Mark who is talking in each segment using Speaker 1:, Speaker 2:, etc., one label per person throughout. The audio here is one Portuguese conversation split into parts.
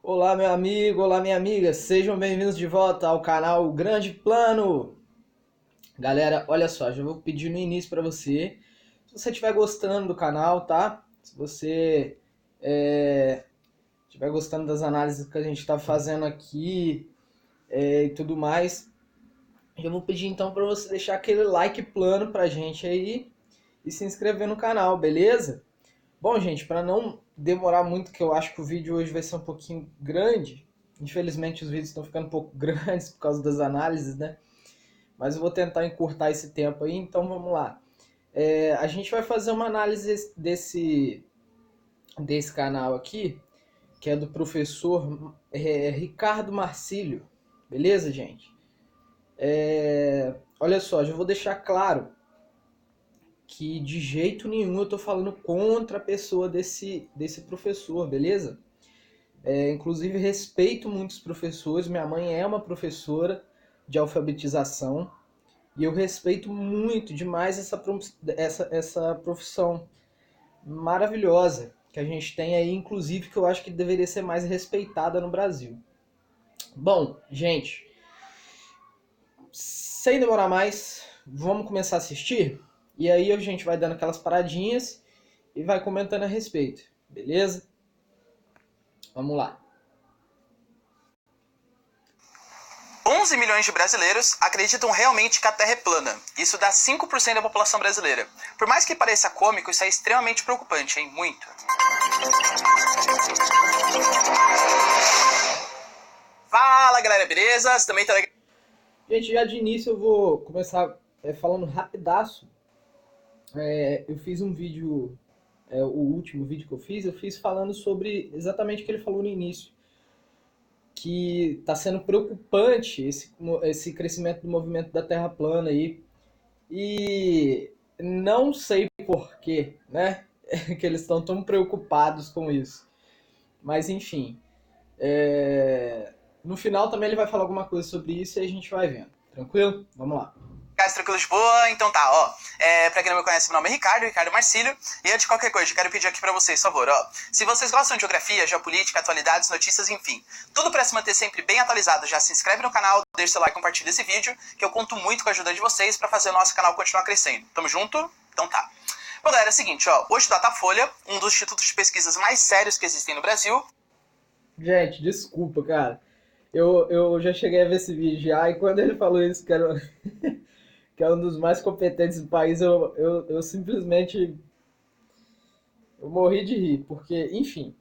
Speaker 1: Olá, meu amigo, olá, minha amiga, sejam bem-vindos de volta ao canal Grande Plano. Galera, olha só, já vou pedir no início para você, se você estiver gostando do canal, tá? Se você estiver gostando das análises que a gente está fazendo aqui e tudo mais, já vou pedir então para você deixar aquele like plano pra gente aí e se inscrever no canal, beleza? Bom, gente, para não demorar muito, que eu acho que o vídeo hoje vai ser um pouquinho grande. Infelizmente os vídeos estão ficando um pouco grandes por causa das análises, né? Mas eu vou tentar encurtar esse tempo aí, então vamos lá. A gente vai fazer uma análise desse canal aqui, que é do professor Ricardo Marcílio. Beleza, gente? Olha só, já vou deixar claro que de jeito nenhum eu tô falando contra a pessoa desse professor, beleza? Inclusive, respeito muitos professores. Minha mãe é uma professora de alfabetização e eu respeito muito demais essa profissão maravilhosa que a gente tem aí, inclusive, que eu acho que deveria ser mais respeitada no Brasil. Bom, gente, sem demorar mais, vamos começar a assistir? E aí a gente vai dando aquelas paradinhas e vai comentando a respeito, beleza? Vamos lá.
Speaker 2: 11 milhões de brasileiros acreditam realmente que a Terra é plana. Isso dá 5% da população brasileira. Por mais que pareça cômico, isso é extremamente preocupante, hein? Muito. Fala, galera, beleza? Você também tá legal?
Speaker 1: Gente, já de início eu vou começar falando rapidaço. Eu fiz um vídeo, o último vídeo que eu fiz falando sobre exatamente o que ele falou no início, que está sendo preocupante esse crescimento do movimento da Terra plana aí. E não sei porquê, né? Que eles estão tão preocupados com isso. Mas enfim, no final também ele vai falar alguma coisa sobre isso e a gente vai vendo. Tranquilo? Vamos lá.
Speaker 2: Tranquilo de boa? Então tá, ó. Pra quem não me conhece, meu nome é Ricardo Marcílio. E antes de qualquer coisa, eu quero pedir aqui pra vocês, por favor, ó. Se vocês gostam de geografia, geopolítica, atualidades, notícias, enfim, tudo pra se manter sempre bem atualizado, já se inscreve no canal, deixa seu like, compartilha esse vídeo, que eu conto muito com a ajuda de vocês pra fazer o nosso canal continuar crescendo. Tamo junto? Então tá. Bom, galera, é o seguinte, ó. Hoje o Datafolha, um dos institutos de pesquisas mais sérios que existem no Brasil.
Speaker 1: Gente, desculpa, cara. Eu já cheguei a ver esse vídeo já, e quando ele falou isso, que é um dos mais competentes do país, eu simplesmente eu morri de rir, porque, enfim,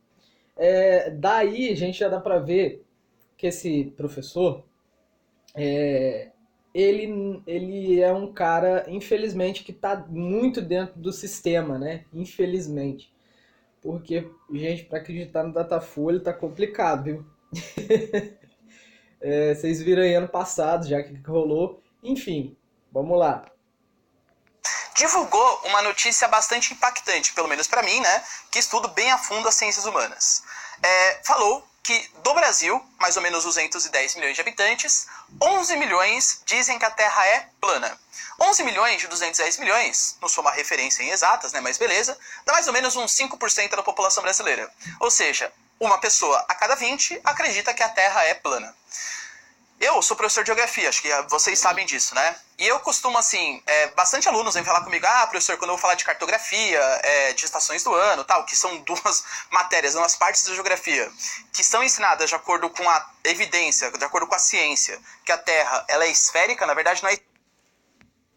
Speaker 1: daí a gente já dá pra ver que esse professor, ele é um cara, infelizmente, que tá muito dentro do sistema, né? Infelizmente. Porque, gente, para acreditar no Datafolha tá complicado, viu? Vocês viram aí ano passado, já que rolou. Enfim, vamos lá.
Speaker 2: Divulgou uma notícia bastante impactante, pelo menos para mim, né, que estudo bem a fundo as ciências humanas. Falou que do Brasil, mais ou menos 210 milhões de habitantes, 11 milhões dizem que a Terra é plana. 11 milhões de 210 milhões, não sou uma referência em exatas, né, mas beleza, dá mais ou menos uns 5% da população brasileira. Ou seja, uma pessoa a cada 20 acredita que a Terra é plana. Eu sou professor de geografia, acho que vocês sabem disso, né? E eu costumo, assim, bastante alunos vêm falar comigo, professor, quando eu vou falar de cartografia, de estações do ano, tal, que são duas matérias, duas partes da geografia, que são ensinadas de acordo com a evidência, de acordo com a ciência, que a Terra, ela é esférica, na verdade não é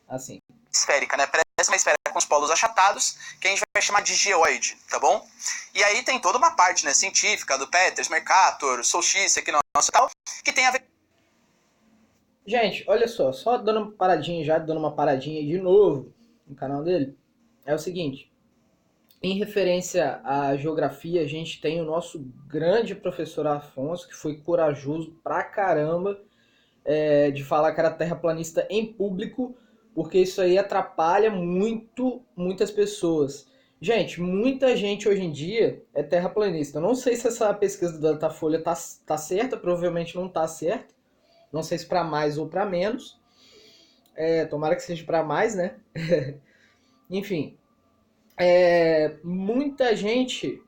Speaker 1: Assim.
Speaker 2: esférica, né? Parece uma esfera com os polos achatados, que a gente vai chamar de geoide, tá bom? E aí tem toda uma parte, né, científica, do Peters, Mercator, Solstice, equinócio e tal, que tem a ver.
Speaker 1: Gente, olha só dando uma paradinha já, dando uma paradinha de novo no canal dele. É o seguinte, em referência à geografia, a gente tem o nosso grande professor Afonso, que foi corajoso pra caramba de falar que era terraplanista em público, porque isso aí atrapalha muitas pessoas. Gente, muita gente hoje em dia é terraplanista. Eu não sei se essa pesquisa do Datafolha tá certa, provavelmente não tá certa. Não sei se para mais ou para menos. Tomara que seja para mais, né? Enfim, muita gente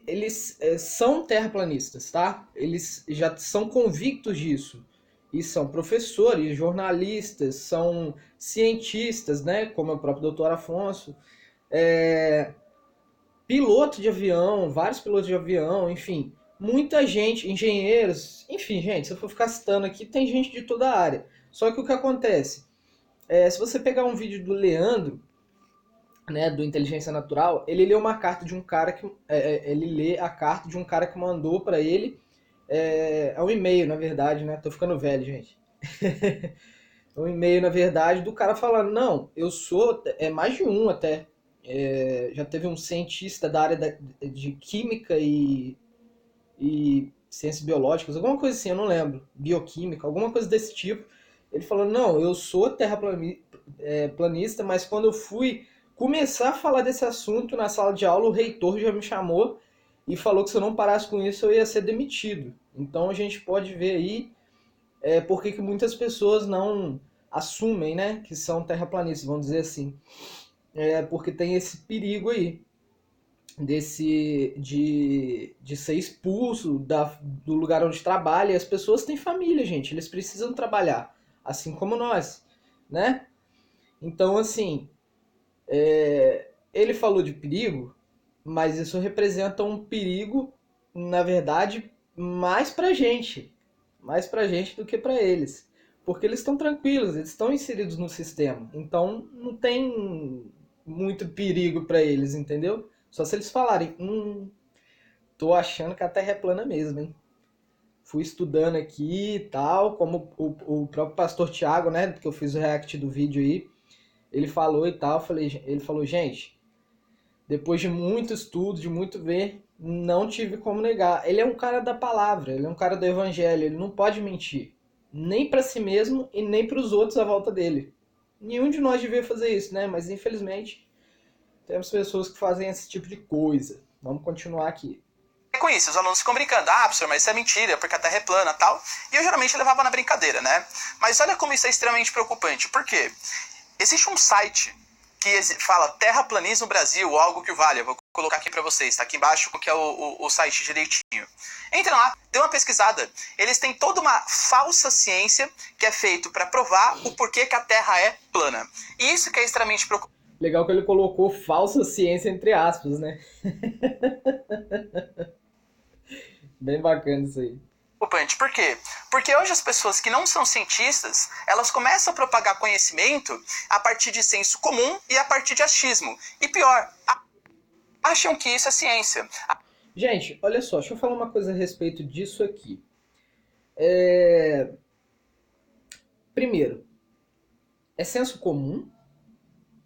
Speaker 1: eles são terraplanistas, tá? Eles já são convictos disso. E são professores, jornalistas, são cientistas, né? Como é o próprio doutor Afonso. É, piloto de avião, vários pilotos de avião, enfim. Muita gente, engenheiros, enfim, gente, se eu for ficar citando aqui, tem gente de toda a área. Só que o que acontece? Se você pegar um vídeo do Leandro, né, do Inteligência Natural, ele lê uma carta de um cara que ele lê a carta de um cara que mandou para ele um e-mail, na verdade, né? Tô ficando velho, gente. Um e-mail, na verdade, do cara falando, não, eu sou, mais de um até. Já teve um cientista da área de química e ciências biológicas, alguma coisa assim, eu não lembro, bioquímica, alguma coisa desse tipo. Ele falou, não, eu sou terraplanista, mas quando eu fui começar a falar desse assunto na sala de aula, o reitor já me chamou e falou que se eu não parasse com isso eu ia ser demitido. Então a gente pode ver aí por que muitas pessoas não assumem, né, que são terraplanistas, vamos dizer assim. Porque tem esse perigo aí de ser expulso do lugar onde trabalha. E as pessoas têm família, gente, eles precisam trabalhar, assim como nós, né? Então, assim, ele falou de perigo, mas isso representa um perigo, na verdade, mais pra gente do que pra eles. Porque eles estão tranquilos, eles estão inseridos no sistema. Então não tem muito perigo pra eles, entendeu? Só se eles falarem, tô achando que a Terra é plana mesmo, hein? Fui estudando aqui e tal, como o próprio pastor Tiago, né, que eu fiz o react do vídeo aí, ele falou e tal, ele falou, gente, depois de muito estudo, de muito ver, não tive como negar. Ele é um cara da palavra, ele é um cara do evangelho, ele não pode mentir. Nem para si mesmo e nem para os outros à volta dele. Nenhum de nós devia fazer isso, né? Mas infelizmente temos pessoas que fazem esse tipo de coisa. Vamos continuar aqui.
Speaker 2: Com isso, os alunos ficam brincando, professor, mas isso é mentira, porque a Terra é plana e tal. E eu geralmente levava na brincadeira, né? Mas olha como isso é extremamente preocupante. Por quê? Existe um site que fala Terraplanismo Brasil, ou algo que o valha. Vou colocar aqui pra vocês, tá aqui embaixo, que é o site direitinho. Entra lá, dê uma pesquisada. Eles têm toda uma falsa ciência que é feito para provar o porquê que a Terra é plana. E isso que é extremamente preocupante.
Speaker 1: Legal que ele colocou falsa ciência entre aspas, né? Bem bacana isso aí.
Speaker 2: Por quê? Porque hoje as pessoas que não são cientistas, elas começam a propagar conhecimento a partir de senso comum e a partir de achismo. E pior, acham que isso é ciência.
Speaker 1: Gente, olha só, deixa eu falar uma coisa a respeito disso aqui. Primeiro, é senso comum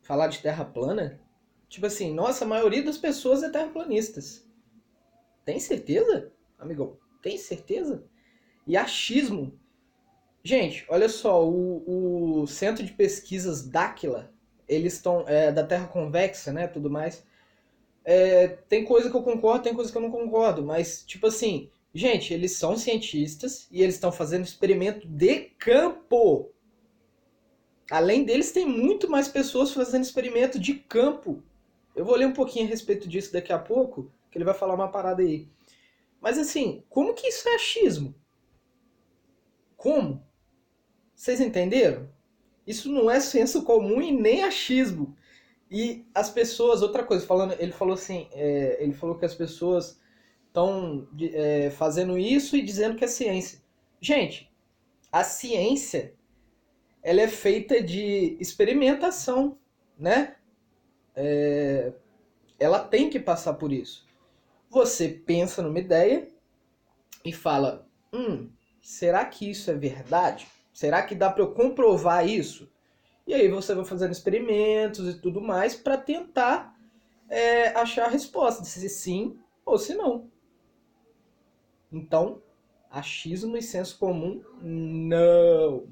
Speaker 1: falar de terra plana? Tipo assim, nossa, a maioria das pessoas é terraplanistas. Tem certeza, amigão? Tem certeza? E achismo. Gente, olha só, o Centro de Pesquisas Dáquila, eles estão da Terra Convexa, né, tudo mais. Tem coisa que eu concordo, tem coisa que eu não concordo, mas tipo assim, gente, eles são cientistas e eles estão fazendo experimento de campo. Além deles, tem muito mais pessoas fazendo experimento de campo. Eu vou ler um pouquinho a respeito disso daqui a pouco, que ele vai falar uma parada aí. Mas assim, como que isso é achismo? Como? Vocês entenderam? Isso não é senso comum e nem achismo. E as pessoas, outra coisa, ele falou assim, ele falou que as pessoas estão fazendo isso e dizendo que é ciência. Gente, a ciência ela é feita de experimentação, né? Ela tem que passar por isso. Você pensa numa ideia e fala, será que isso é verdade? Será que dá para eu comprovar isso? E aí você vai fazendo experimentos e tudo mais para tentar achar a resposta, se sim ou se não. Então, achismo e senso comum, não.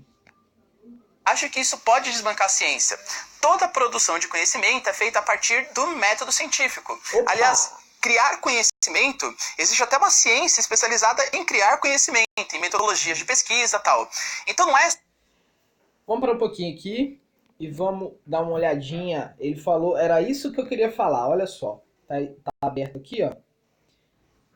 Speaker 2: Acho que isso pode desbancar a ciência. Toda a produção de conhecimento é feita a partir do método científico.
Speaker 1: Opa!
Speaker 2: Aliás, criar conhecimento, existe até uma ciência especializada em criar conhecimento, em metodologias de pesquisa e tal. Então não é...
Speaker 1: Vamos para um pouquinho aqui e vamos dar uma olhadinha. Ele falou, era isso que eu queria falar, olha só. Tá aberto aqui, ó.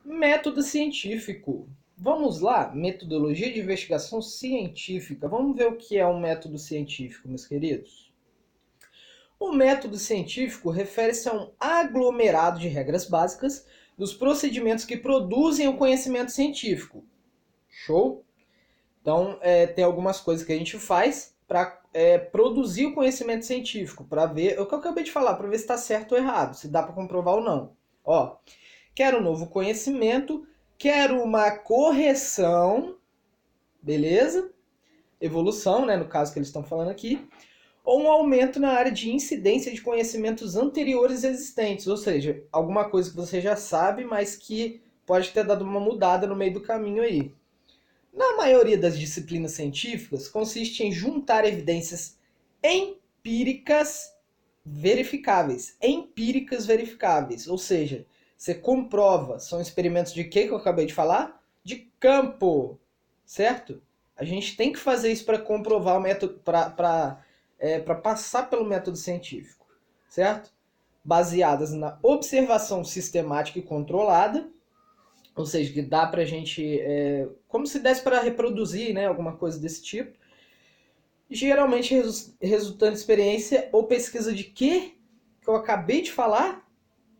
Speaker 1: Método científico. Vamos lá, metodologia de investigação científica. Vamos ver o que é um método científico, meus queridos. O método científico refere-se a um aglomerado de regras básicas dos procedimentos que produzem o conhecimento científico. Show? Então, tem algumas coisas que a gente faz para produzir o conhecimento científico, para ver, é o que eu acabei de falar, para ver se está certo ou errado, se dá para comprovar ou não. Ó, quero um novo conhecimento, quero uma correção, beleza? Evolução, né, no caso que eles estão falando aqui, ou um aumento na área de incidência de conhecimentos anteriores existentes, ou seja, alguma coisa que você já sabe, mas que pode ter dado uma mudada no meio do caminho aí. Na maioria das disciplinas científicas, consiste em juntar evidências empíricas verificáveis. Empíricas verificáveis, ou seja, você comprova. São experimentos de quê que eu acabei de falar? De campo, certo? A gente tem que fazer isso para comprovar o método, para passar pelo método científico, certo? Baseadas na observação sistemática e controlada, ou seja, que dá pra gente, como se desse para reproduzir, né, alguma coisa desse tipo. Geralmente resultando de experiência ou pesquisa de quê? Que eu acabei de falar?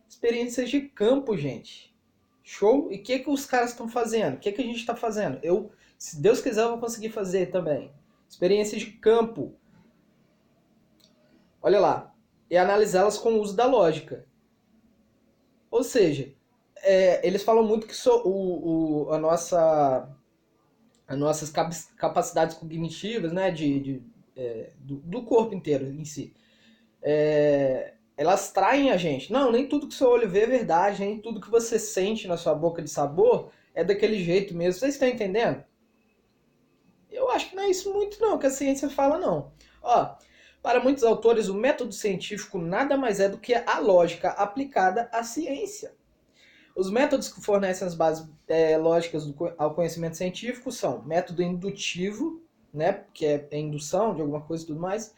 Speaker 1: Experiências de campo, gente. Show? E o que os caras estão fazendo? O que a gente está fazendo? Eu, se Deus quiser, eu vou conseguir fazer também. Experiência de campo. Olha lá. E analisá-las com o uso da lógica. Ou seja, eles falam muito que as nossas capacidades cognitivas, né, do corpo inteiro em si, elas traem a gente. Não, nem tudo que o seu olho vê é verdade, nem tudo que você sente na sua boca de sabor é daquele jeito mesmo. Vocês estão entendendo? Eu acho que não é isso muito não, que a ciência fala não. Ó, para muitos autores, o método científico nada mais é do que a lógica aplicada à ciência. Os métodos que fornecem as bases lógicas ao conhecimento científico são método indutivo, né, que é indução de alguma coisa e tudo mais,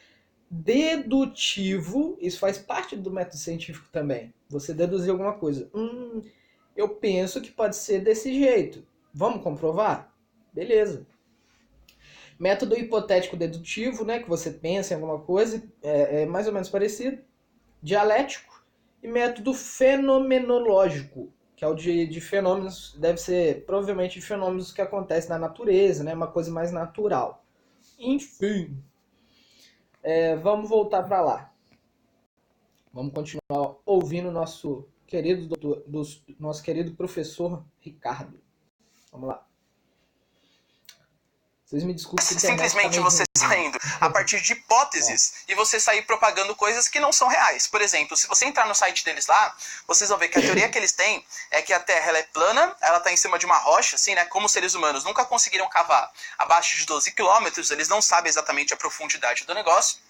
Speaker 1: dedutivo, isso faz parte do método científico também. Você deduzir alguma coisa. Eu penso que pode ser desse jeito. Vamos comprovar? Beleza. Método hipotético dedutivo, né, que você pensa em alguma coisa, é mais ou menos parecido. Dialético. E método fenomenológico, que é o de fenômenos, deve ser provavelmente de fenômenos que acontecem na natureza, né, uma coisa mais natural. Enfim, vamos voltar para lá. Vamos continuar ouvindo nosso nosso querido professor Ricardo. Vamos lá. Vocês me desculpem.
Speaker 2: Simplesmente você saindo a partir de hipóteses e você sair propagando coisas que não são reais. Por exemplo, se você entrar no site deles lá, vocês vão ver que a teoria que eles têm é que a Terra ela é plana, ela está em cima de uma rocha, assim, né? Como os seres humanos nunca conseguiram cavar abaixo de 12 quilômetros, eles não sabem exatamente a profundidade do negócio.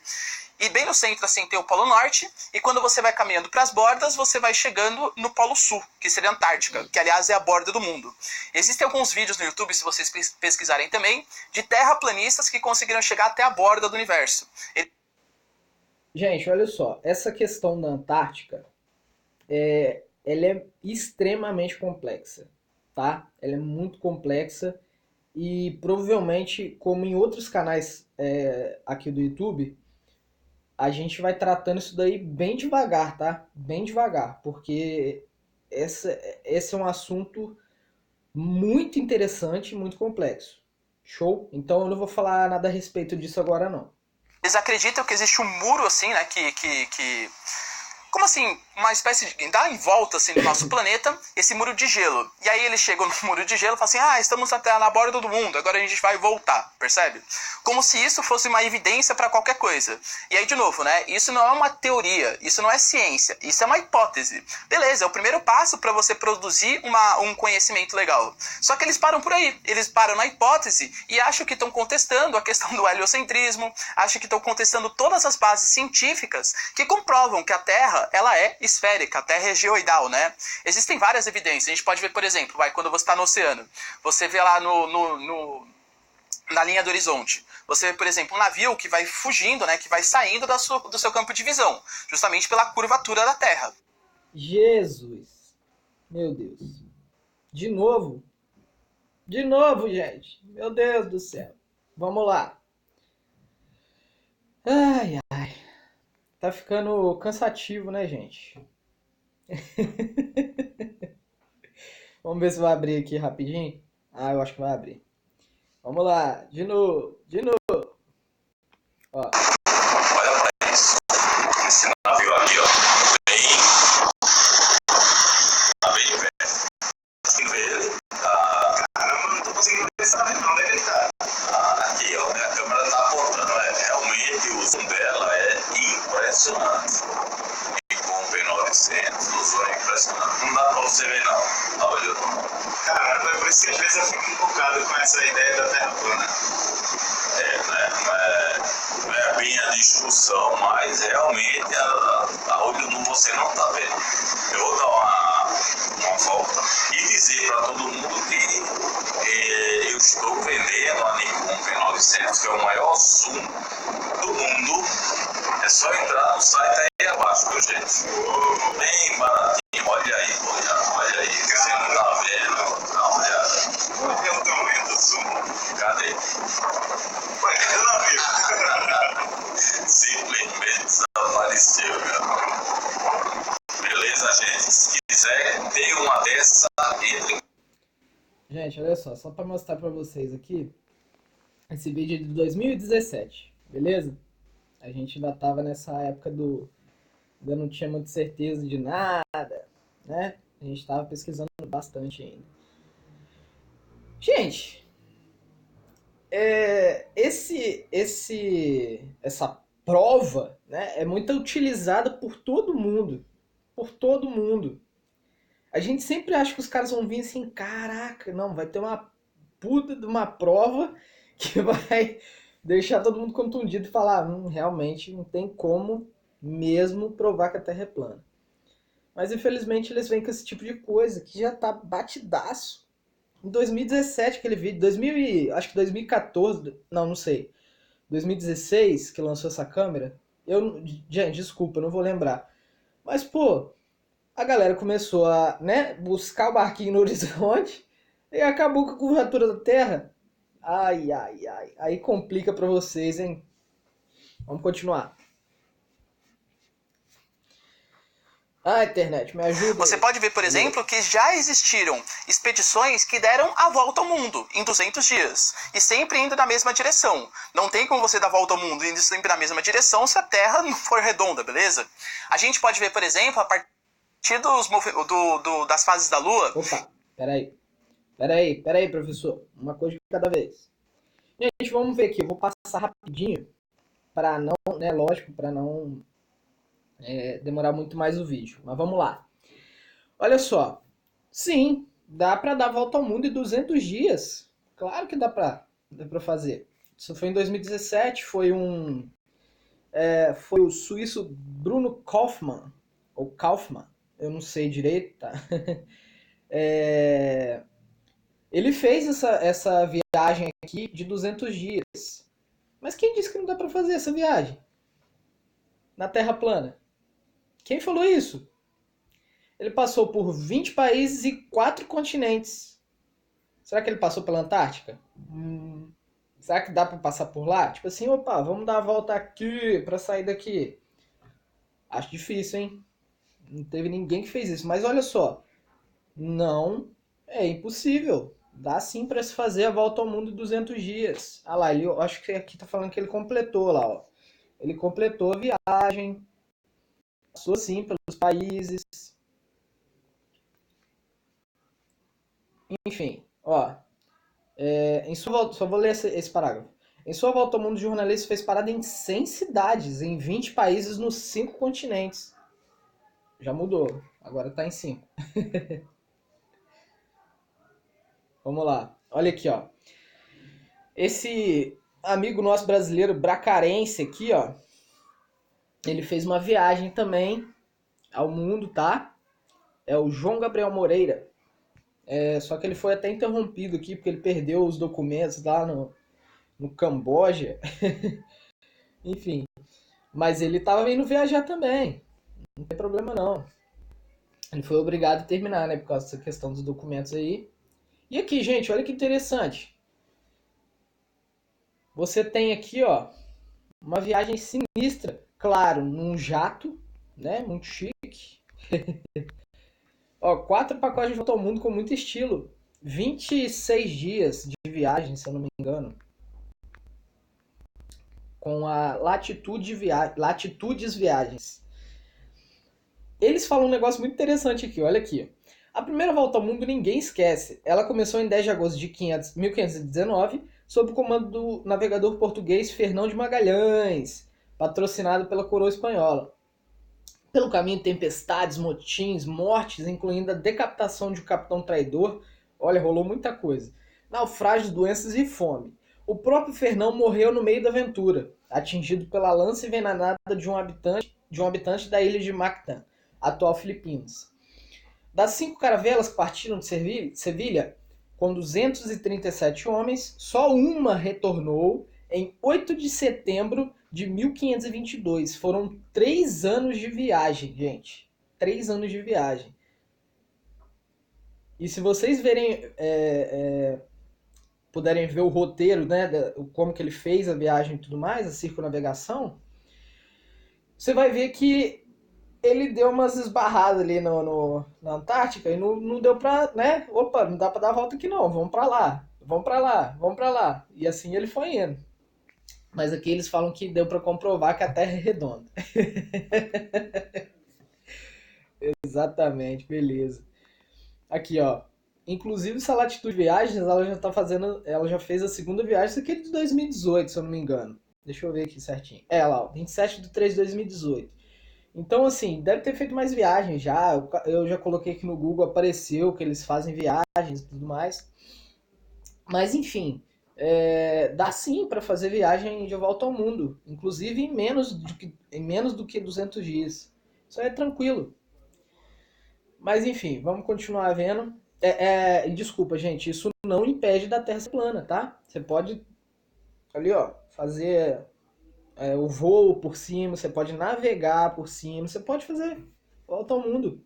Speaker 2: E bem no centro, assim, tem o Polo Norte. E quando você vai caminhando para as bordas, você vai chegando no Polo Sul, que seria a Antártica, que aliás é a borda do mundo. Existem alguns vídeos no YouTube, se vocês pesquisarem também, de terraplanistas que conseguiram chegar até a borda do universo.
Speaker 1: Gente, olha só, essa questão da Antártica, ela é extremamente complexa, tá? Ela é muito complexa e provavelmente, como em outros canais aqui do YouTube, a gente vai tratando isso daí bem devagar, tá? Bem devagar, porque esse é um assunto muito interessante e muito complexo. Show? Então eu não vou falar nada a respeito disso agora, não.
Speaker 2: Eles acreditam que existe um muro, assim, né, como assim, uma espécie de... dá em volta, assim, do nosso planeta, esse muro de gelo. E aí eles chegam no muro de gelo e falam assim, estamos na borda do mundo, agora a gente vai voltar, percebe? Como se isso fosse uma evidência para qualquer coisa. E aí, de novo, né, isso não é uma teoria, isso não é ciência, isso é uma hipótese. Beleza, é o primeiro passo para você produzir um conhecimento legal. Só que eles param por aí, eles param na hipótese e acham que estão contestando a questão do heliocentrismo, acham que estão contestando todas as bases científicas que comprovam que a Terra ela é esférica, a Terra é geoidal, né? Existem várias evidências. A gente pode ver, por exemplo, quando você está no oceano, você vê lá na linha do horizonte. Você vê, por exemplo, um navio que vai fugindo, né? Que vai saindo do seu campo de visão, justamente pela curvatura da Terra.
Speaker 1: Jesus, meu Deus. De novo. De novo, gente. Meu Deus do céu. Vamos lá. Ai, ai. Tá ficando cansativo, né, gente? Vamos ver se vai abrir aqui rapidinho. Ah, eu acho que vai abrir. Vamos lá. De novo. De novo. Ó.
Speaker 3: Olha pra isso. Esse navio ali, ó. Bem. Tá bem velho. Conseguindo ver ele? Caramba, não tô conseguindo ver esse navio, não. Onde é que ele tá? Aqui, ó. A câmera tá apontando. Realmente o zoom dela é impressionante. E com o P900, o zoom é impressionante. Não dá pra você ver, não. Olha, caramba, por isso que às vezes eu fico empolgado com essa ideia da Terra plana. Né? Não é bem a discussão, mas realmente a olho nu você não tá vendo. Eu vou dar uma volta e dizer para todo mundo que eu estou vendendo a Nikon P900, que é o maior zoom do mundo. É só entrar no site aí abaixo, viu, gente? Bem baratinho. Olha aí, olha aí. Você não tá vendo? Dá uma olhada. Olha o tamanho do zoom. Cadê? Ué, eu não vi. Simplesmente desapareceu, meu. Beleza, gente? Se quiser, tem uma dessa, entre.
Speaker 1: Gente, olha só pra mostrar pra vocês aqui. Esse vídeo é de 2017, beleza? A gente ainda tava nessa época do... ainda não tinha muita certeza de nada, né? A gente tava pesquisando bastante ainda. Gente, essa prova, né, é muito utilizada por todo mundo. Por todo mundo. A gente sempre acha que os caras vão vir assim, caraca, não, vai ter uma puta de uma prova que vai deixar todo mundo contundido e falar, realmente não tem como mesmo provar que a Terra é plana. Mas infelizmente eles vêm com esse tipo de coisa que já tá batidaço. Em 2017 aquele vídeo, acho que 2014, não sei, 2016 que lançou essa câmera, gente, desculpa, eu não vou lembrar. Mas pô, a galera começou a, né, buscar o barquinho no horizonte e acabou com a curvatura da Terra. Ai, ai, ai. Aí complica pra vocês, hein? Vamos continuar. Ah, internet, me ajuda.
Speaker 2: Você pode ver, por exemplo, que já existiram expedições que deram a volta ao mundo em 200 dias. E sempre indo na mesma direção. Não tem como você dar a volta ao mundo indo sempre na mesma direção se a Terra não for redonda, beleza? A gente pode ver, por exemplo, a partir das fases da Lua...
Speaker 1: Opa, peraí, professor. Uma coisa de cada vez. Gente, vamos ver aqui. Eu vou passar rapidinho para não, né, lógico, para não demorar muito mais o vídeo. Mas vamos lá. Olha só. Sim, dá para dar a volta ao mundo em 200 dias. Claro que dá para fazer. Isso foi em 2017, foi foi o suíço Bruno Kaufmann, ou Kaufmann, eu não sei direito, tá? Ele fez essa viagem aqui de 200 dias. Mas quem disse que não dá para fazer essa viagem? Na Terra plana? Quem falou isso? Ele passou por 20 países e 4 continentes. Será que ele passou pela Antártica? Será que dá para passar por lá? Tipo assim, opa, vamos dar a volta aqui para sair daqui. Acho difícil, hein? Não teve ninguém que fez isso. Mas olha só, não é impossível. Dá sim para se fazer a volta ao mundo em 200 dias. Ah lá, eu acho que aqui tá falando que ele completou lá, ó. Ele completou a viagem, passou sim pelos países. Enfim, ó. Só vou ler esse parágrafo. Em sua volta ao mundo, o jornalista fez parada em 100 cidades, em 20 países nos 5 continentes. Já mudou, agora tá em 5. Vamos lá, olha aqui, ó. Esse amigo nosso brasileiro bracarense aqui, ó, ele fez uma viagem também ao mundo, tá? É o João Gabriel Moreira. Só que ele foi até interrompido aqui, porque ele perdeu os documentos lá no Camboja. Enfim, mas ele tava vindo viajar também. Não tem problema não. Ele foi obrigado a terminar, né? Por causa dessa questão dos documentos aí. E aqui, gente, olha que interessante. Você tem aqui, ó, uma viagem sinistra. Claro, num jato, né? Muito chique. Ó, 4 pacotes de volta ao mundo com muito estilo. 26 dias de viagem, se eu não me engano. Com a Latitudes Viagens. Eles falam um negócio muito interessante aqui, olha aqui. A primeira volta ao mundo ninguém esquece. Ela começou em 10 de agosto de 1519, sob o comando do navegador português Fernão de Magalhães, patrocinado pela coroa espanhola. Pelo caminho, tempestades, motins, mortes, incluindo a decapitação de um capitão traidor. Olha, rolou muita coisa. Naufrágios, doenças e fome. O próprio Fernão morreu no meio da aventura, atingido pela lança envenenada de um habitante da ilha de Mactan, atual Filipinas. Das 5 caravelas que partiram de Sevilha, com 237 homens, só uma retornou em 8 de setembro de 1522. Foram 3 anos de viagem, gente. 3 anos de viagem. E se vocês verem, puderem ver o roteiro, né, como que ele fez a viagem e tudo mais, a circunnavegação, você vai ver que ele deu umas esbarradas ali na Antártica e não deu pra, né? Opa, não dá pra dar a volta aqui não, vamos pra lá, vamos pra lá, vamos pra lá. E assim ele foi indo. Mas aqui eles falam que deu pra comprovar que a Terra é redonda. Exatamente, beleza. Aqui, ó. Inclusive essa Latitude Viagens, ela já fez a segunda viagem, isso aqui é de 2018, se eu não me engano. Deixa eu ver aqui certinho. É lá, ó, 27 de 3 de 2018. Então, assim, deve ter feito mais viagens já. Eu já coloquei aqui no Google, apareceu que eles fazem viagens e tudo mais. Mas, enfim, dá sim para fazer viagem de volta ao mundo. Inclusive em menos do que 200 dias. Isso aí é tranquilo. Mas, enfim, vamos continuar vendo. Desculpa, gente, isso não impede da Terra ser plana, tá? Você pode, ali, ó, fazer o voo por cima, você pode navegar por cima, você pode fazer volta ao mundo.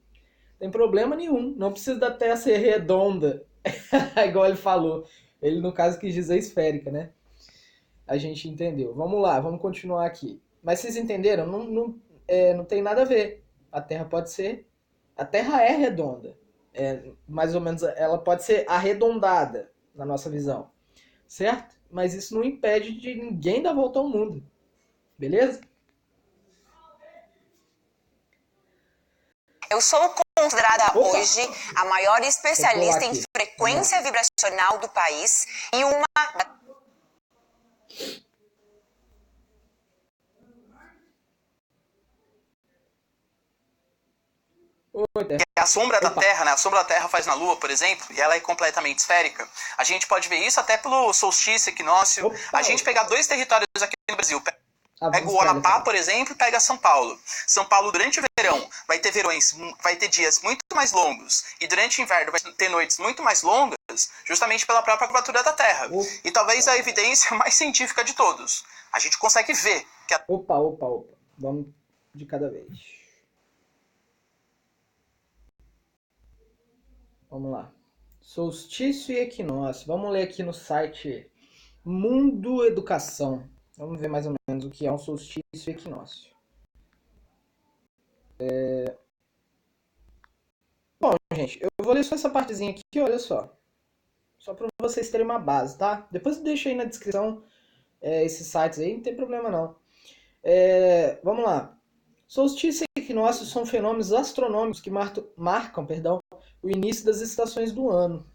Speaker 1: Não tem problema nenhum. Não precisa da Terra ser redonda, igual ele falou. Ele, no caso, quis dizer esférica, né? A gente entendeu. Vamos lá, vamos continuar aqui. Mas vocês entenderam? Não tem nada a ver. A Terra pode ser... A Terra é redonda. Mais ou menos, ela pode ser arredondada, na nossa visão. Certo? Mas isso não impede de ninguém dar volta ao mundo. Beleza?
Speaker 4: Eu sou considerada
Speaker 1: Opa!
Speaker 4: hoje a maior especialista em
Speaker 1: aqui.
Speaker 4: frequência vibracional do país e uma
Speaker 1: Oi, Terra.
Speaker 2: A sombra da
Speaker 1: Opa.
Speaker 2: Terra, né? A sombra da Terra faz na Lua, por exemplo, e ela é completamente esférica. A gente pode ver isso até pelo solstício, equinócio.
Speaker 1: Opa.
Speaker 2: A gente pegar 2 territórios aqui no Brasil. Pega o
Speaker 1: vamos
Speaker 2: Amapá,
Speaker 1: pegar.
Speaker 2: por exemplo, e pega São Paulo. São Paulo, durante o verão, vai ter dias muito mais longos. E durante o inverno vai ter noites muito mais longas, justamente pela própria curvatura da Terra.
Speaker 1: Opa.
Speaker 2: E talvez a evidência mais científica de todos. A gente consegue ver que a
Speaker 1: Opa. Vamos de cada vez. Vamos lá. Solstício e equinócio. Vamos ler aqui no site Mundo Educação. Vamos ver mais ou menos o que é um solstício e equinócio. Bom, gente, eu vou ler só essa partezinha aqui, olha só. Só para vocês terem uma base, tá? Depois deixa aí na descrição esses sites aí, não tem problema não. Vamos lá. Solstício e equinócio são fenômenos astronômicos que marcam o início das estações do ano.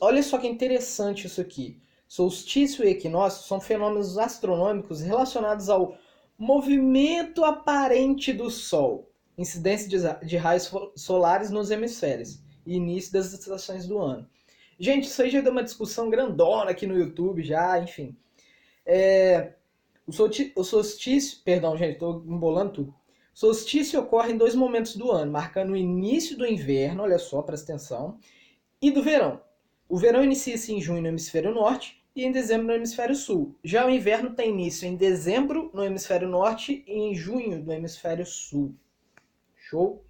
Speaker 1: Olha só que interessante isso aqui. Solstício e equinócio são fenômenos astronômicos relacionados ao movimento aparente do Sol, incidência de raios solares nos hemisférios e início das estações do ano. Gente, isso aí já deu uma discussão grandona aqui no YouTube, já, enfim. O solstício, perdão, gente, estou embolando tudo. O solstício ocorre em 2 momentos do ano, marcando o início do inverno, olha só, presta atenção, e do verão. O verão inicia-se em junho no hemisfério norte e em dezembro no hemisfério sul. Já o inverno tem início em dezembro no hemisfério norte e em junho no hemisfério sul. Show?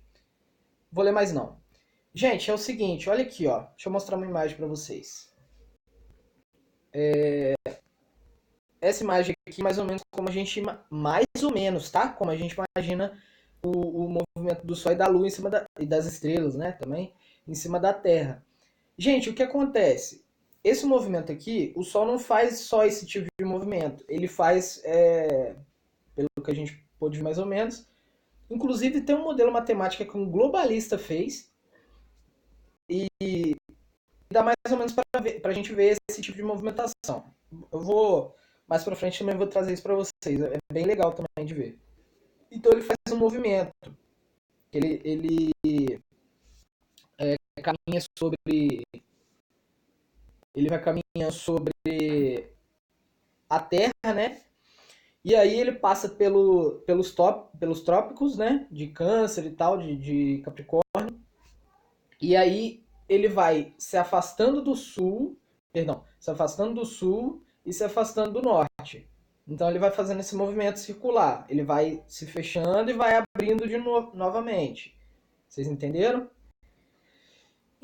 Speaker 1: Vou ler mais não. Gente, é o seguinte, olha aqui, ó. Deixa eu mostrar uma imagem para vocês. Essa imagem aqui, mais ou menos como a gente, mais ou menos, tá? Como a gente imagina o movimento do Sol e da Lua em cima e das estrelas, né? Também em cima da Terra. Gente, o que acontece? Esse movimento aqui, o Sol não faz só esse tipo de movimento. Ele faz, pelo que a gente pôde ver mais ou menos. Inclusive tem um modelo matemático que um globalista fez e dá mais ou menos para a gente ver esse tipo de movimentação. Eu vou mais para frente também vou trazer isso para vocês. É bem legal também de ver. Então ele faz um movimento. Ele caminha sobre. Ele vai caminhando sobre a Terra, né? E aí ele passa pelos trópicos, né? De Câncer e tal, de Capricórnio. E aí ele vai se afastando do sul, se afastando do sul e se afastando do norte. Então ele vai fazendo esse movimento circular. Ele vai se fechando e vai abrindo de novo, novamente. Vocês entenderam?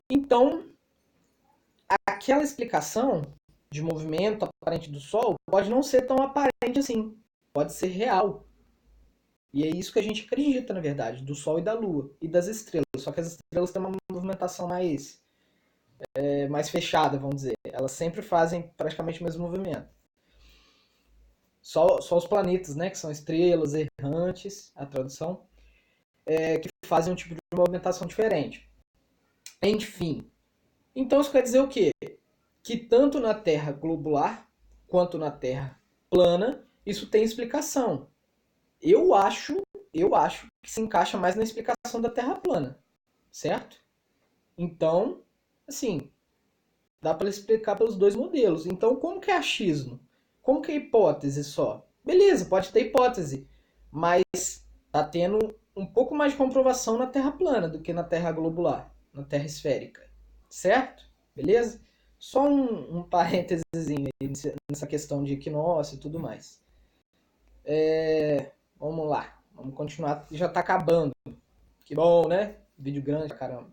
Speaker 1: Então, aquela explicação de movimento aparente do Sol pode não ser tão aparente assim. Pode ser real. E é isso que a gente acredita, na verdade, do Sol e da Lua e das estrelas. Só que as estrelas têm uma movimentação mais fechada, vamos dizer. Elas sempre fazem praticamente o mesmo movimento. Só os planetas, né, que são estrelas errantes, a tradução, que fazem um tipo de movimentação diferente. Enfim. Então isso quer dizer o quê? Que tanto na Terra globular quanto na Terra plana, isso tem explicação. Eu acho que se encaixa mais na explicação da Terra plana, certo? Então, assim, dá para explicar pelos dois modelos. Então, como que é achismo? Como que é hipótese só? Beleza, pode ter hipótese, mas tá tendo um pouco mais de comprovação na Terra plana do que na Terra globular, na Terra esférica, certo? Beleza? Só um parênteses aí nessa questão de equinócio e tudo mais. Vamos lá, vamos continuar, já tá acabando. Que bom, né? Vídeo grande, caramba.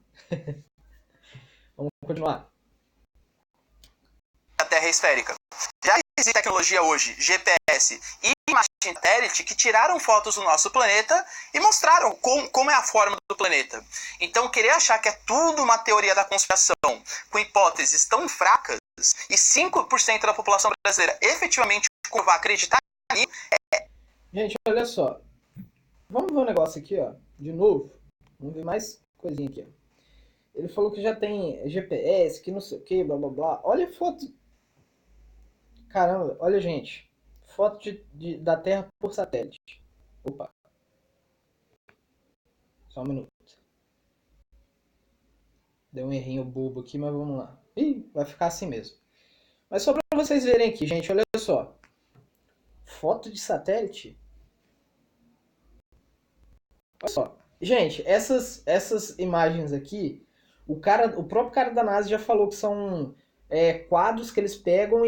Speaker 1: Vamos continuar.
Speaker 2: A Terra é esférica. Já existe tecnologia hoje, GPS e imagem satélite, que tiraram fotos do nosso planeta e mostraram como é a forma do planeta. Então, querer achar que é tudo uma teoria da conspiração, com hipóteses tão fracas, e 5% da população brasileira efetivamente vai acreditar nisso.
Speaker 1: Gente, olha só. Vamos ver um negócio aqui, ó. De novo. Vamos ver mais coisinha aqui, ó. Ele falou que já tem GPS, que não sei o que, blá blá blá. Olha a foto. Caramba, olha, gente. Foto da Terra por satélite. Opa. Só um minuto. Deu um errinho bobo aqui, mas vamos lá. Ih, vai ficar assim mesmo. Mas só pra vocês verem aqui, gente, olha só. Foto de satélite. Olha só. Gente, essas imagens aqui, o próprio cara da NASA já falou que são quadros que eles pegam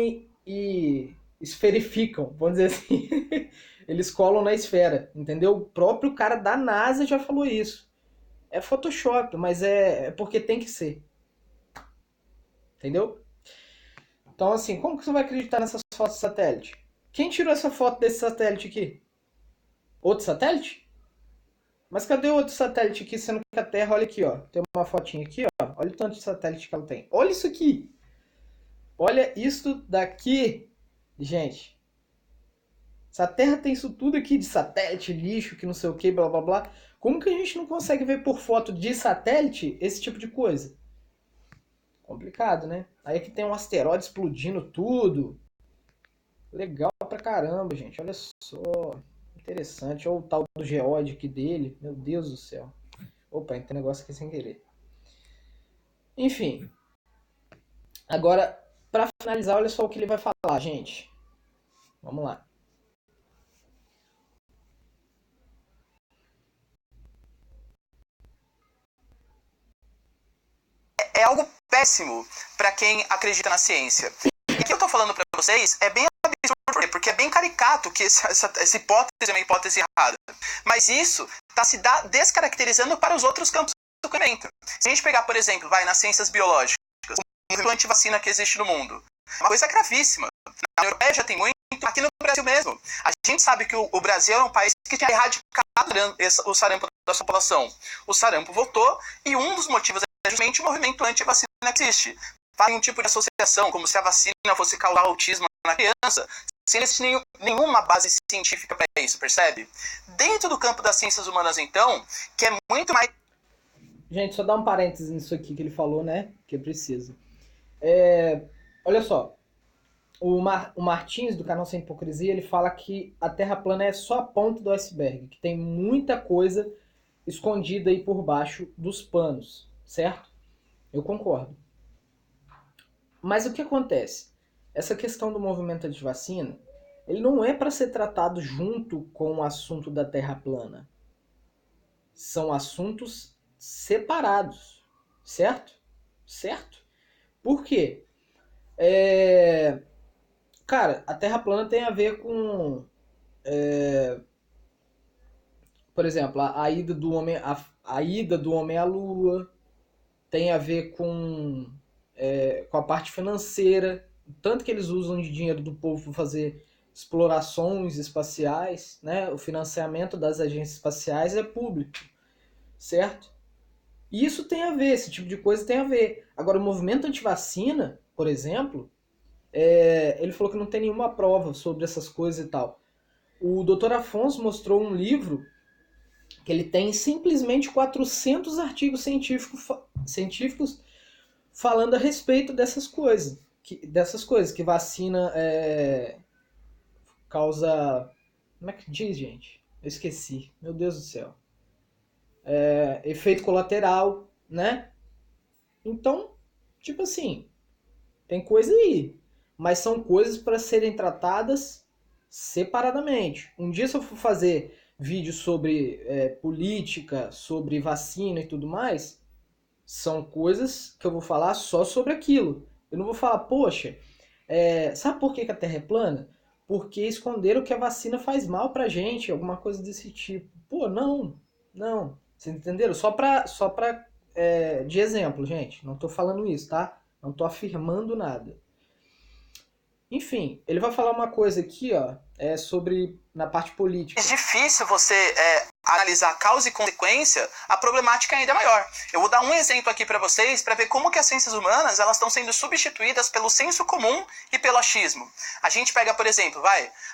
Speaker 1: e esferificam, vamos dizer assim. Eles colam na esfera, entendeu? O próprio cara da NASA já falou isso. É Photoshop, mas é porque tem que ser. Entendeu? Então, assim, como que você vai acreditar nessas fotos de satélite? Quem tirou essa foto desse satélite aqui? Outro satélite? Mas cadê o outro satélite aqui, sendo que a Terra, olha aqui, ó. Tem uma fotinha aqui, ó. Olha o tanto de satélite que ela tem. Olha isso aqui. Olha isso daqui, gente. Se a Terra tem isso tudo aqui de satélite, lixo, que não sei o que, blá blá blá. Como que a gente não consegue ver por foto de satélite esse tipo de coisa? Complicado, né? Aí aqui tem um asteroide explodindo tudo. Legal pra caramba, gente. Olha só. Interessante. Olha o tal do geóide aqui dele. Meu Deus do céu. Opa, tem negócio aqui sem querer. Enfim. Agora, pra finalizar, olha só o que ele vai falar, gente. Vamos lá.
Speaker 2: É algo péssimo para quem acredita na ciência. E aqui eu tô falando para vocês é bem absurdo, porque é bem caricato que essa hipótese é uma hipótese errada. Mas isso está se descaracterizando para os outros campos do conhecimento. Se a gente pegar, por exemplo, nas ciências biológicas, o movimento antivacina que existe no mundo, é uma coisa gravíssima. Na União Europeia já tem muito, aqui no Brasil mesmo. A gente sabe que o Brasil era um país que tinha erradicado o sarampo da sua população. O sarampo voltou e um dos motivos é justamente o movimento antivacina que existe. Faz um tipo de associação, como se a vacina fosse causar autismo na criança, sem existir nenhuma base científica para isso, percebe? Dentro do campo das ciências humanas, então, que é muito mais...
Speaker 1: Gente, só dar um parênteses nisso aqui que ele falou, né? Que eu preciso. Olha só. O Martins, do canal Sem Hipocrisia, ele fala que a Terra plana é só a ponta do iceberg, que tem muita coisa escondida aí por baixo dos panos, certo? Eu concordo. Mas o que acontece? Essa questão do movimento antivacina, ele não é para ser tratado junto com o assunto da Terra plana. São assuntos separados, certo? Certo? Por quê? Cara, a Terra plana tem a ver com, por exemplo, a ida do homem, a ida do homem à Lua, tem a ver com a parte financeira, tanto que eles usam de dinheiro do povo para fazer explorações espaciais, né? O financiamento das agências espaciais é público, certo? E isso tem a ver, esse tipo de coisa tem a ver. Agora, o movimento antivacina, por exemplo, ele falou que não tem nenhuma prova sobre essas coisas e tal. O Dr. Afonso mostrou um livro que ele tem simplesmente 400 artigos científicos falando a respeito dessas coisas. Que vacina causa... Como é que diz, gente? Eu esqueci. Meu Deus do céu. Efeito colateral, né? Então, tipo assim, tem coisa aí. Mas são coisas para serem tratadas separadamente. Um dia, se eu for fazer vídeo sobre política, sobre vacina e tudo mais, são coisas que eu vou falar só sobre aquilo. Eu não vou falar, poxa, sabe por que a Terra é plana? Porque esconderam que a vacina faz mal pra gente, alguma coisa desse tipo. Pô, não. Vocês entenderam? Só pra de exemplo, gente. Não tô falando isso, tá? Não tô afirmando nada. Enfim, ele vai falar uma coisa aqui, ó, sobre na parte política.
Speaker 2: É difícil você analisar causa e consequência, a problemática é ainda maior. Eu vou dar um exemplo aqui para vocês para ver como que as ciências humanas elas estão sendo substituídas pelo senso comum e pelo achismo. A gente pega, por exemplo,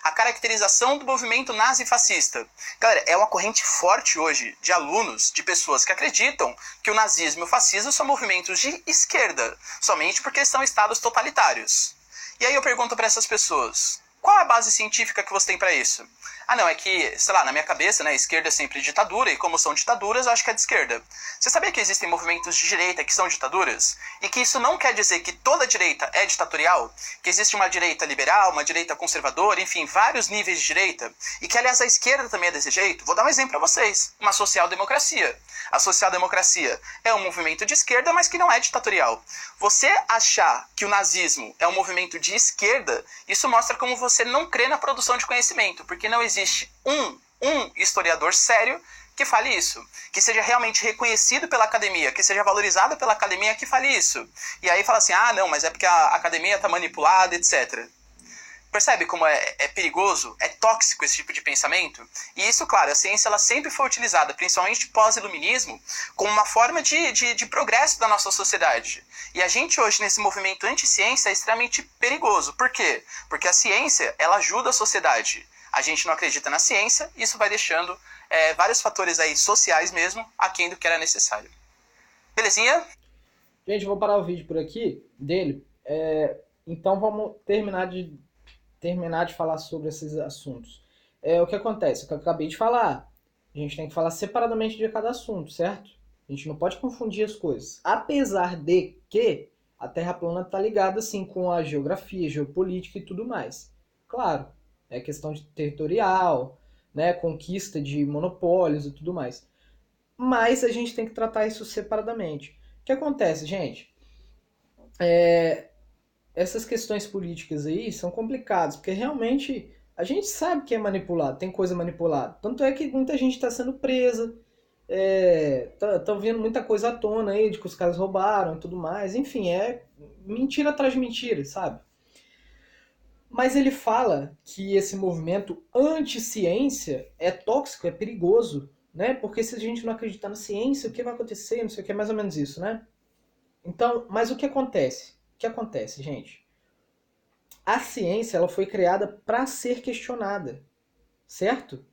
Speaker 2: a caracterização do movimento nazi-fascista. Galera, é uma corrente forte hoje de alunos, de pessoas que acreditam que o nazismo e o fascismo são movimentos de esquerda, somente porque são estados totalitários. E aí eu pergunto para essas pessoas, qual é a base científica que você tem para isso? Ah não, é que, sei lá, na minha cabeça, né, esquerda é sempre ditadura, e como são ditaduras, eu acho que é de esquerda. Você sabia que existem movimentos de direita que são ditaduras? E que isso não quer dizer que toda direita é ditatorial? Que existe uma direita liberal, uma direita conservadora, enfim, vários níveis de direita? E que, aliás, a esquerda também é desse jeito? Vou dar um exemplo para vocês. Uma social-democracia. A social-democracia é um movimento de esquerda, mas que não é ditatorial. Você achar que o nazismo é um movimento de esquerda, isso mostra como você não crê na produção de conhecimento, porque não existe um historiador sério que fale isso, que seja realmente reconhecido pela academia, que seja valorizado pela academia que fale isso. E aí fala assim, não, mas é porque a academia está manipulada, etc. Percebe como é perigoso, é tóxico esse tipo de pensamento? E isso, claro, a ciência ela sempre foi utilizada, principalmente pós-iluminismo, como uma forma de progresso da nossa sociedade. E a gente hoje, nesse movimento anti-ciência, é extremamente perigoso. Por quê? Porque a ciência, ela ajuda a sociedade. A gente não acredita na ciência, e isso vai deixando vários fatores aí sociais mesmo, aquém do que era necessário. Belezinha?
Speaker 1: Gente, eu vou parar o vídeo por aqui, dele. Então vamos terminar de falar sobre esses assuntos. O que acontece? O que eu acabei de falar. A gente tem que falar separadamente de cada assunto, certo? A gente não pode confundir as coisas. Apesar de que a Terra plana está ligada assim com a geografia, geopolítica e tudo mais. Claro, é questão de territorial, né, conquista de monopólios e tudo mais. Mas a gente tem que tratar isso separadamente. O que acontece, gente? essas questões políticas aí são complicadas, porque realmente a gente sabe que é manipulado, tem coisa manipulada. Tanto é que muita gente está sendo presa, estão vendo muita coisa à tona aí de que os caras roubaram e tudo mais. Enfim, é mentira atrás de mentira, sabe? Mas ele fala que esse movimento anti-ciência é tóxico, é perigoso, né? Porque se a gente não acreditar na ciência, o que vai acontecer? Não sei o que, é mais ou menos isso, né? Então, mas o que acontece? O que acontece, gente? A ciência ela foi criada para ser questionada, certo?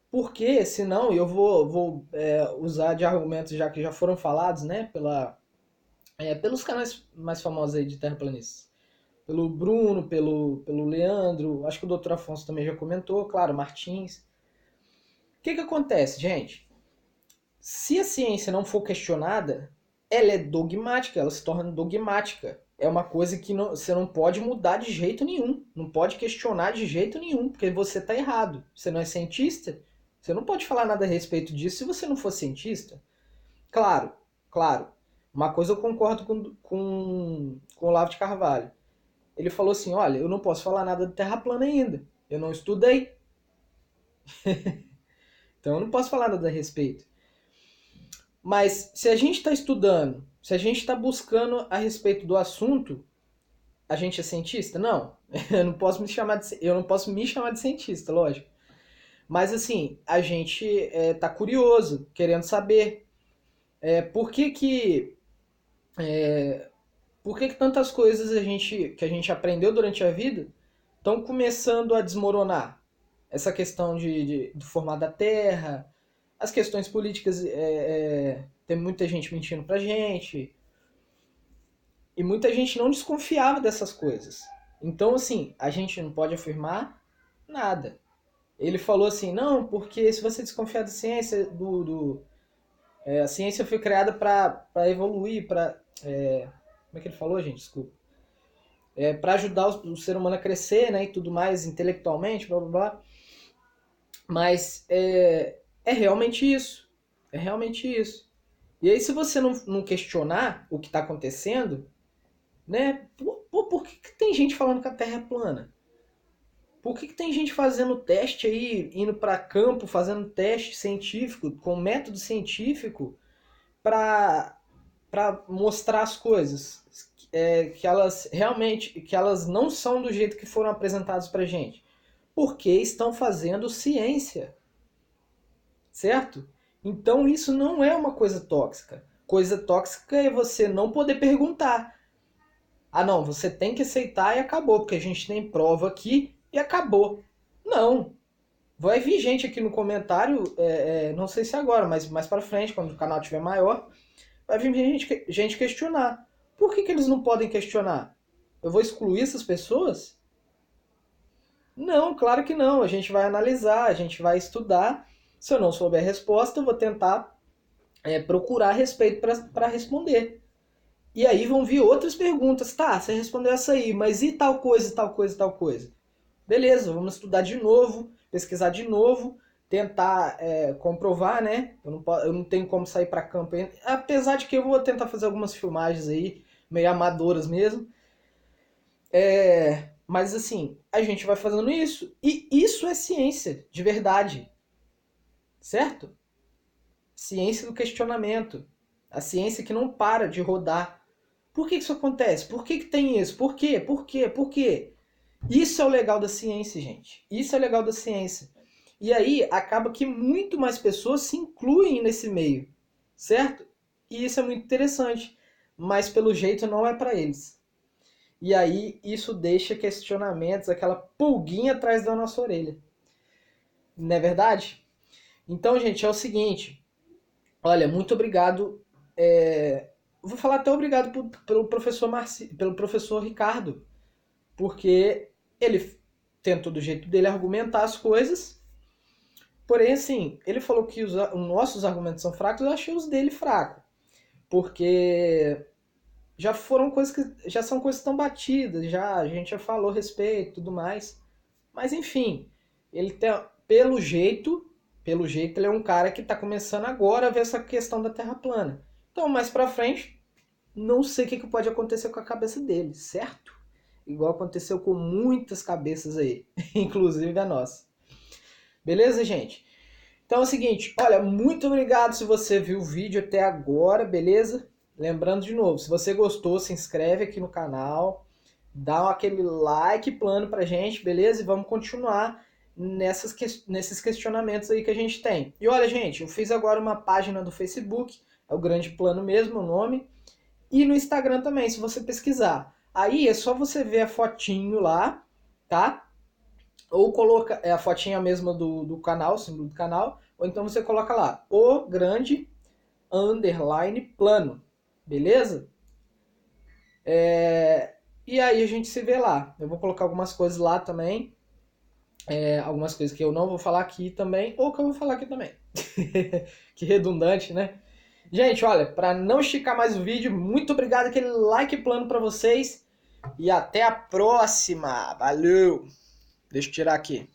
Speaker 1: Porque, senão, eu vou usar de argumentos já que já foram falados, né? Pelos canais mais famosos aí de terraplanistas. Pelo Bruno, pelo Leandro, acho que o Dr. Afonso também já comentou, claro, Martins. O que acontece, gente? Se a ciência não for questionada, ela é dogmática, ela se torna dogmática. É uma coisa que você não pode mudar de jeito nenhum, não pode questionar de jeito nenhum, porque você está errado. Você não é cientista, você não pode falar nada a respeito disso se você não for cientista. Claro, claro. Uma coisa eu concordo com o Olavo de Carvalho. Ele falou assim, olha, eu não posso falar nada de terra plana ainda. Eu não estudei. Então eu não posso falar nada a respeito. Mas se a gente está estudando, se a gente está buscando a respeito do assunto, a gente é cientista? Não. Eu não posso me chamar de cientista, lógico. Mas assim, a gente está curioso, querendo saber por que tantas coisas que a gente aprendeu durante a vida estão começando a desmoronar. Essa questão do formato da Terra, as questões políticas, tem muita gente mentindo pra gente, e muita gente não desconfiava dessas coisas. Então, assim, a gente não pode afirmar nada. Ele falou assim, não, porque se você desconfiar da ciência, a ciência foi criada para evoluir, para... como é que ele falou, gente? Desculpa. Para ajudar o ser humano a crescer, né, e tudo mais, intelectualmente, blá blá blá. Mas é realmente isso. É realmente isso. E aí, se você não questionar o que está acontecendo, né? Por que tem gente falando que a Terra é plana? Por que tem gente fazendo teste aí, indo para campo, fazendo teste científico, com método científico, para mostrar as coisas? Que elas realmente, que elas não são do jeito que foram apresentadas pra gente. Porque estão fazendo ciência. Certo? Então isso não é uma coisa tóxica. Coisa tóxica é você não poder perguntar. Ah, não, você tem que aceitar e acabou, porque a gente tem prova aqui e acabou. Não. Vai vir gente aqui no comentário, não sei se agora, mas mais pra frente, quando o canal tiver maior, vai vir gente questionar. Por que eles não podem questionar? Eu vou excluir essas pessoas? Não, claro que não. A gente vai analisar, a gente vai estudar. Se eu não souber a resposta, eu vou tentar procurar a respeito para responder. E aí vão vir outras perguntas. Tá, você respondeu essa aí, mas e tal coisa, tal coisa, tal coisa? Beleza, vamos estudar de novo, pesquisar de novo, tentar comprovar, né? Eu não tenho como sair para campo ainda. Apesar de que eu vou tentar fazer algumas filmagens aí, meio amadoras mesmo. Mas assim, a gente vai fazendo isso. E isso é ciência, de verdade. Certo? Ciência do questionamento. A ciência que não para de rodar. Por que isso acontece? Por que tem isso? Por quê? Por quê? Por quê? Isso é o legal da ciência, gente. Isso é o legal da ciência. E aí acaba que muito mais pessoas se incluem nesse meio. Certo? E isso é muito interessante. Mas pelo jeito não é para eles. E aí isso deixa questionamentos, aquela pulguinha atrás da nossa orelha. Não é verdade? Então, gente, é o seguinte. Olha, muito obrigado. Vou falar até obrigado pelo professor Ricardo, porque ele tentou do jeito dele argumentar as coisas. Porém, assim, ele falou que os nossos argumentos são fracos, eu achei os dele fracos. Porque já foram coisas que já são coisas tão batidas, a gente já falou a respeito e tudo mais. Mas enfim, ele tem, pelo jeito ele é um cara que está começando agora a ver essa questão da Terra plana. Então, mais pra frente, não sei o que pode acontecer com a cabeça dele, certo? igual aconteceu com muitas cabeças aí, inclusive a nossa. Beleza, gente? Então é o seguinte, olha, muito obrigado se você viu o vídeo até agora, beleza? Lembrando de novo, se você gostou, se inscreve aqui no canal, dá aquele like plano pra gente, beleza? E vamos continuar nesses questionamentos aí que a gente tem. E olha, gente, eu fiz agora uma página do Facebook, é o Grande Plano mesmo, o nome, e no Instagram também, se você pesquisar. Aí é só você ver a fotinho lá, tá? Ou coloca a fotinha mesma do canal, o símbolo do canal, ou então você coloca lá, o grande underline plano, beleza? E aí a gente se vê lá. Eu vou colocar algumas coisas lá também, algumas coisas que eu não vou falar aqui também, ou que eu vou falar aqui também. Que redundante, né? Gente, olha, para não esticar mais o vídeo, muito obrigado, aquele like plano para vocês, e até a próxima. Valeu! Deixa eu tirar aqui.